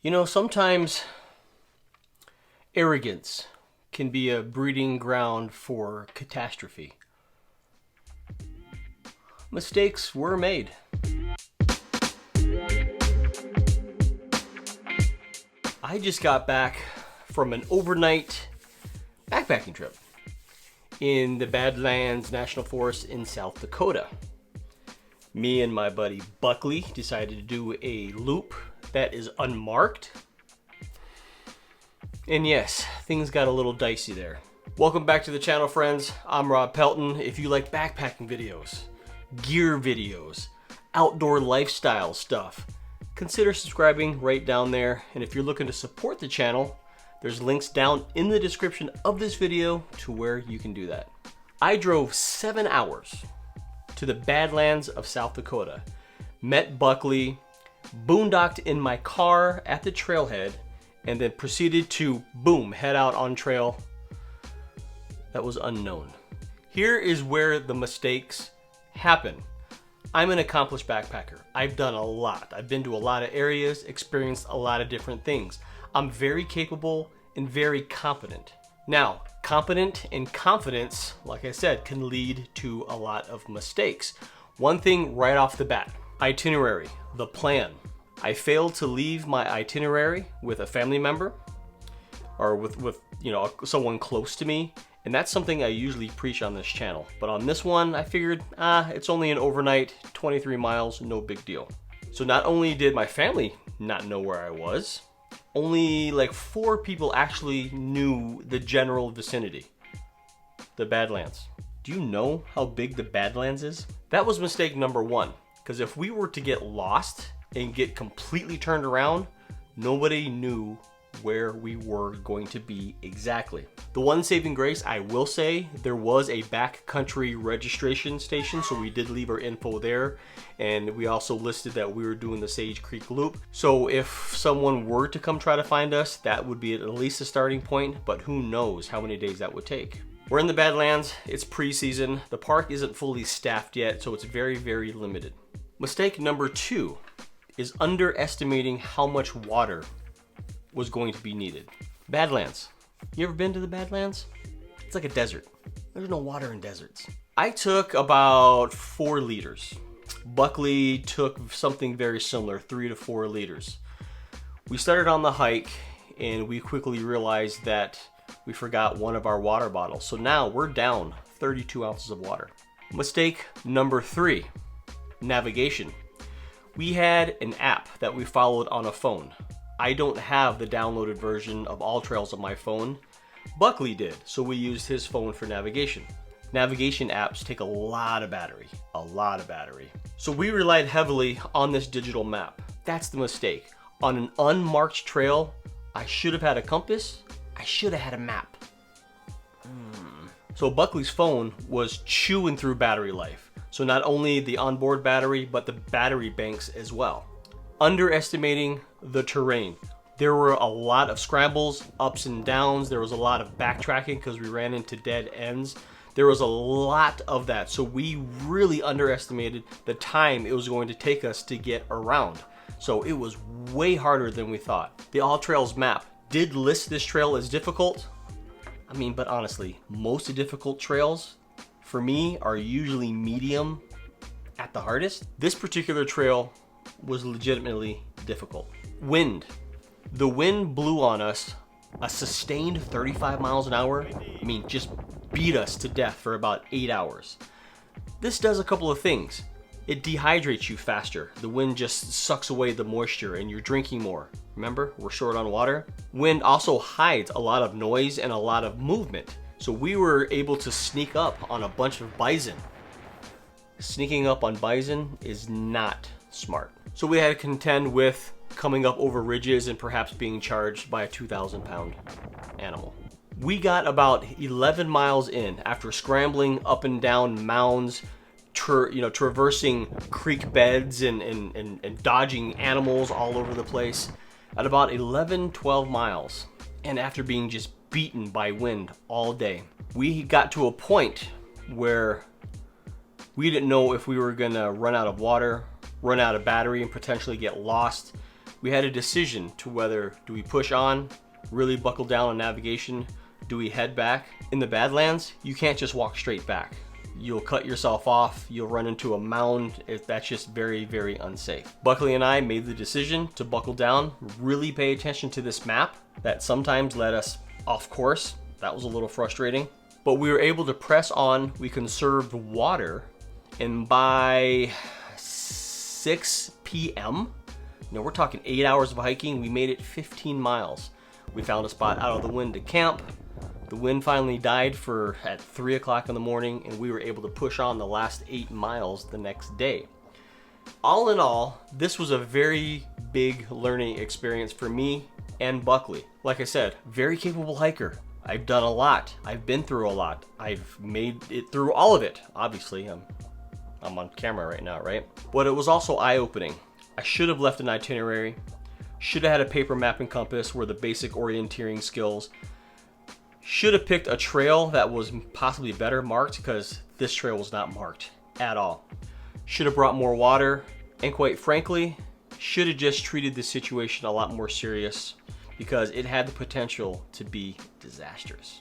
You know, sometimes arrogance can be a breeding ground for catastrophe. Mistakes were made. I just got back from an overnight backpacking trip in the Badlands National Forest in South Dakota. Me and my buddy Buckley decided to do a loop that is unmarked. And yes, things got a little dicey there. Welcome back to the channel, friends. I'm Rob Pelton. If you like backpacking videos, gear videos, outdoor lifestyle stuff, consider subscribing right down there. And if you're looking to support the channel, there's links down in the description of this video to where you can do that. I drove 7 hours to the Badlands of South Dakota, met Buckley, boondocked in my car at the trailhead, and then proceeded to, boom, head out on trail that was unknown. Here is where the mistakes happen. I'm an accomplished backpacker. I've done a lot. I've been to a lot of areas, experienced a lot of different things. I'm very capable and very competent. Now, competent and confidence, like I said, can lead to a lot of mistakes. One thing right off the bat, itinerary, the plan. I failed to leave my itinerary with a family member or with someone close to me, and that's something I usually preach on this channel. But on this one, I figured, it's only an overnight, 23 miles, no big deal. So not only did my family not know where I was, only like 4 people actually knew the general vicinity, the Badlands. Do you know how big the Badlands is? That was mistake number 1, because if we were to get lost and get completely turned around, nobody knew where we were going to be exactly. The one saving grace, I will say, there was a backcountry registration station, so we did leave our info there, and we also listed that we were doing the Sage Creek Loop. So if someone were to come try to find us, that would be at least a starting point, but who knows how many days that would take. We're in the Badlands, it's pre-season, the park isn't fully staffed yet, so it's very, very limited. Mistake number 2 is underestimating how much water was going to be needed. Badlands. You ever been to the Badlands? It's like a desert. There's no water in deserts. I took about 4 liters. Buckley took something very similar, 3 to 4 liters. We started on the hike and we quickly realized that we forgot one of our water bottles. So now we're down 32 ounces of water. Mistake number 3, navigation. We had an app that we followed on a phone. I don't have the downloaded version of AllTrails on my phone. Buckley did, so we used his phone for navigation. Navigation apps take a lot of battery, So we relied heavily on this digital map. That's the mistake. On an unmarked trail, I should have had a compass, I should have had a map. So Buckley's phone was chewing through battery life. So not only the onboard battery, but the battery banks as well. Underestimating the terrain. There were a lot of scrambles, ups and downs. There was a lot of backtracking because we ran into dead ends. There was a lot of that. So we really underestimated the time it was going to take us to get around. So it was way harder than we thought. The AllTrails map did list this trail as difficult. But honestly, most difficult trails for me are usually medium at the hardest. This particular trail was legitimately difficult. Wind. The wind blew on us a sustained 35 miles an hour. Just beat us to death for about 8 hours. This does a couple of things. It dehydrates you faster. The wind just sucks away the moisture and you're drinking more. Remember, we're short on water. Wind also hides a lot of noise and a lot of movement. So we were able to sneak up on a bunch of bison. Sneaking up on bison is not smart. So we had to contend with coming up over ridges and perhaps being charged by a 2,000-pound animal. We got about 11 miles in after scrambling up and down mounds, traversing creek beds and dodging animals all over the place. At about 11, 12 miles, and after being just beaten by wind all day, we got to a point where we didn't know if we were gonna run out of water, run out of battery, and potentially get lost. we had a decision to whether do we push on, really buckle down on navigation, do we head back? In the Badlands, you can't just walk straight back. You'll cut yourself off, you'll run into a mound. That's just very, very unsafe. Buckley and I made the decision to buckle down, really pay attention to this map that sometimes led us off course. That was a little frustrating, but we were able to press on. We conserved water, and by 6 p.m., we're talking 8 hours of hiking, we made it 15 miles. We found a spot out of the wind to camp. The wind finally died at 3 o'clock in the morning, and we were able to push on the last 8 miles the next day. All in all, this was a very big learning experience for me and Buckley. Like I said, very capable hiker. I've done a lot. I've been through a lot. I've made it through all of it. Obviously, I'm on camera right now, right? But it was also eye-opening. I should have left an itinerary. Should have had a paper map and compass where the basic orienteering skills. Should have picked a trail that was possibly better marked, because this trail was not marked at all. Should have brought more water, and quite frankly, should have just treated this situation a lot more serious, because it had the potential to be disastrous.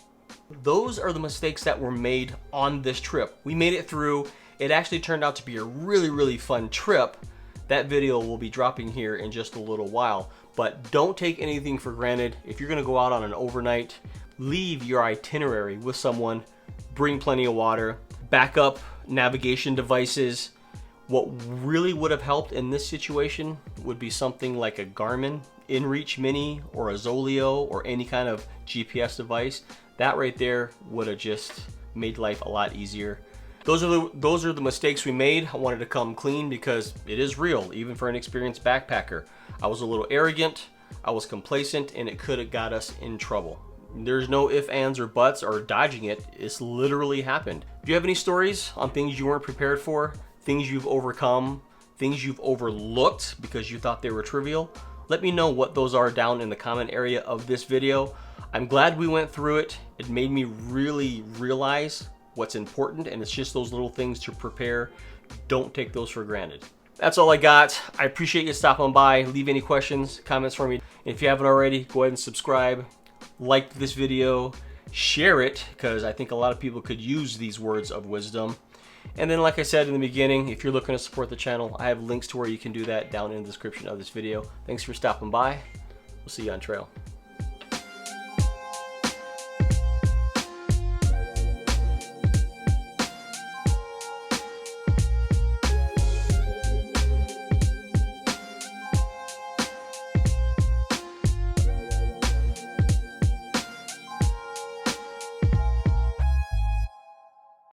Those are the mistakes that were made on this trip. We made it through. It actually turned out to be a really, really fun trip. That video will be dropping here in just a little while, but don't take anything for granted. If you're gonna go out on an overnight, leave your itinerary with someone, bring plenty of water, backup navigation devices. What really would have helped in this situation would be something like a Garmin InReach Mini or a Zoleo or any kind of GPS device. That right there would have just made life a lot easier. Those are the mistakes we made. I wanted to come clean because it is real, even for an experienced backpacker. I was a little arrogant, I was complacent, and it could have got us in trouble. There's no ifs, ands, or buts or dodging it. It's literally happened. Do you have any stories on things you weren't prepared for, things you've overcome, things you've overlooked because you thought they were trivial? Let me know what those are down in the comment area of this video. I'm glad we went through it. It made me really realize what's important, and it's just those little things to prepare. Don't take those for granted. That's all I got. I appreciate you stopping by. Leave any questions, comments for me. And if you haven't already, go ahead and subscribe, like this video, share it, because I think a lot of people could use these words of wisdom. And then, like I said in the beginning, if you're looking to support the channel, I have links to where you can do that down in the description of this video. Thanks for stopping by. We'll see you on trail.